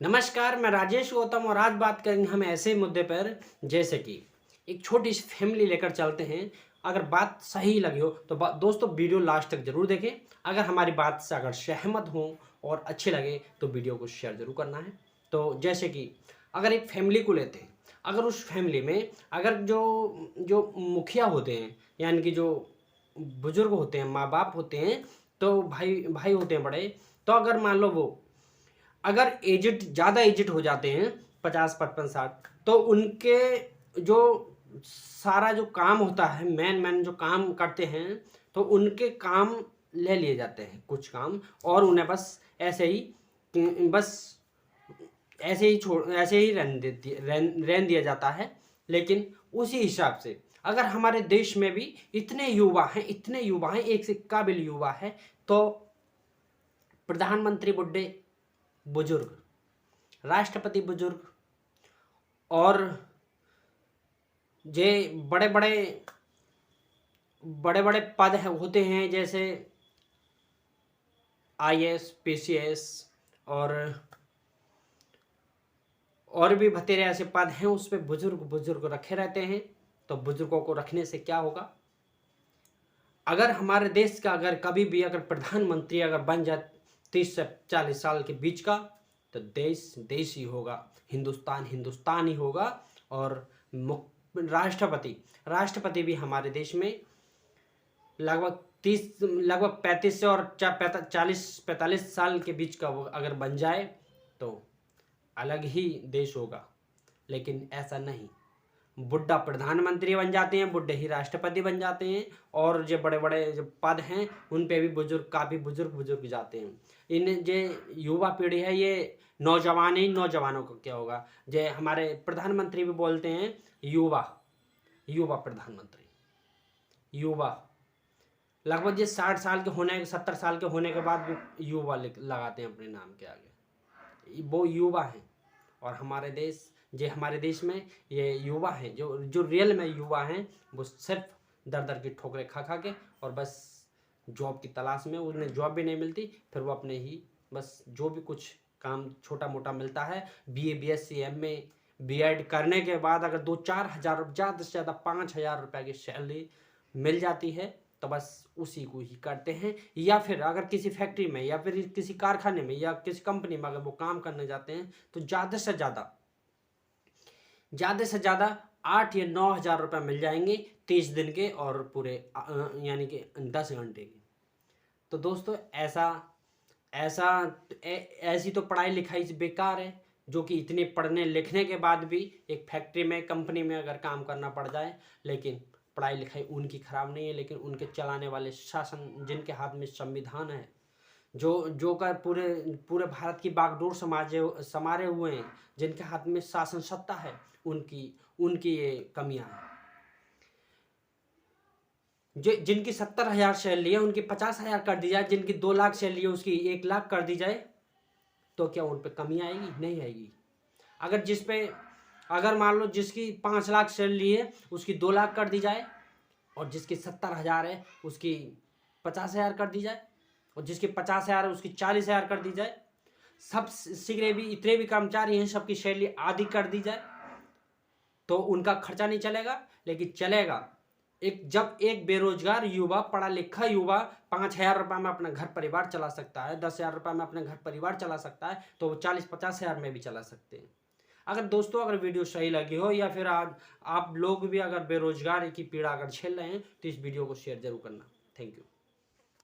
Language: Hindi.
नमस्कार, मैं राजेश गौतम और आज बात करेंगे हम ऐसे मुद्दे पर जैसे कि एक छोटी सी फैमिली लेकर चलते हैं। अगर बात सही लगी हो तो दोस्तों वीडियो लास्ट तक ज़रूर देखें। अगर हमारी बात से अगर सहमत हों और अच्छी लगे तो वीडियो को शेयर ज़रूर करना है। तो जैसे कि अगर एक फैमिली को लेते हैं, अगर उस फैमिली में अगर जो जो मुखिया होते हैं यानी कि जो बुजुर्ग होते हैं, माँ बाप होते हैं, तो भाई भाई होते हैं बड़े, तो अगर मान लो वो अगर एजिड ज़्यादा एजिड हो जाते हैं 50 55 60, तो उनके जो सारा जो काम होता है मैन मैन जो काम करते हैं तो उनके काम ले लिए जाते हैं कुछ काम, और उन्हें बस ऐसे ही बस ऐसे ही रहने दिया जाता है। लेकिन उसी हिसाब से अगर हमारे देश में भी इतने युवा हैं, एक से काबिल युवा है, तो प्रधानमंत्री बुड्ढे बुजुर्ग, राष्ट्रपति बुजुर्ग, और जे बड़े बड़े पद होते हैं जैसे आईएएस पीसीएस और भी बतेरे ऐसे पद हैं, उस पर बुजुर्ग रखे रहते हैं। तो बुजुर्गों को रखने से क्या होगा? अगर हमारे देश का अगर कभी भी अगर प्रधानमंत्री अगर बन जाए 30 से 40 साल के बीच का, तो देश ही होगा, हिंदुस्तान ही होगा। और राष्ट्रपति भी हमारे देश में लगभग 35 से और 40-45 साल के बीच का वो अगर बन जाए तो अलग ही देश होगा। लेकिन ऐसा नहीं, बुढ़ा प्रधानमंत्री बन जाते हैं, बुढ़े ही राष्ट्रपति बन जाते हैं, और जो बड़े बड़े जो पद हैं उन पे भी काफ़ी बुजुर्ग जाते हैं। इन जो युवा पीढ़ी है, ये नौजवानों को क्या होगा? जो हमारे प्रधानमंत्री भी बोलते हैं युवा प्रधानमंत्री, युवा लगभग ये 60 साल के 70 साल के होने के बाद भी युवा लगाते हैं अपने नाम के आगे, वो युवा हैं। और हमारे देश में ये युवा हैं, जो रियल में युवा हैं, वो सिर्फ दर की ठोकरें खा के और बस जॉब की तलाश में, उन्हें जॉब भी नहीं मिलती, फिर वो अपने ही बस जो भी कुछ काम छोटा मोटा मिलता है, बीए बीएससी एमए बीएड करने के बाद अगर 2-4 हज़ार, ज़्यादा से ज़्यादा 5,000 रुपये की सैलरी मिल जाती है, तो बस उसी को ही करते हैं। या फिर अगर किसी फैक्ट्री में या फिर किसी कारखाने में या किसी कंपनी में अगर वो काम करने जाते हैं, तो ज़्यादा से ज़्यादा 8 या 9 हज़ार रुपये मिल जाएंगे 30 दिन के और पूरे यानी कि 10 घंटे के। तो दोस्तों ऐसी तो पढ़ाई लिखाई से बेकार है, जो कि इतने पढ़ने लिखने के बाद भी एक फैक्ट्री में कंपनी में अगर काम करना पड़ जाए। लेकिन पढ़ाई लिखाई उनकी खराब नहीं है, लेकिन उनके चलाने वाले शासन, जिनके हाथ में संविधान है, जो का पूरे भारत की बागडोर समारे हुए हैं, जिनके हाथ में शासन सत्ता है, उनकी ये कमियां हैं। जिनकी 70,000 सैलरी है उनकी 50,000 कर दी जाए, जिनकी 2 लाख सैलरी है उसकी 1 लाख कर दी जाए, तो क्या उन पर कमी आएगी? नहीं आएगी। अगर मान लो जिसकी 5 लाख सैलरी है उसकी 2 लाख कर दी जाए, और जिसकी 70,000 है उसकी 50,000 कर दी जाए, और जिसकी 50,000 है उसकी 40,000 कर दी जाए, सब सिगरे भी इतने भी कर्मचारी हैं सबकी सैलरी आधी कर दी जाए, तो उनका खर्चा नहीं चलेगा। लेकिन चलेगा जब एक बेरोजगार युवा, पढ़ा लिखा युवा 5,000 रुपये में अपना घर परिवार चला सकता है, 10,000 रुपये में अपना घर परिवार चला सकता है, तो वो 40-50,000 में भी चला सकते हैं। अगर वीडियो सही लगी हो, या फिर आज आप लोग भी अगर बेरोजगारी की पीड़ा अगर झेल रहे हैं, तो इस वीडियो को शेयर जरूर करना। Thank you.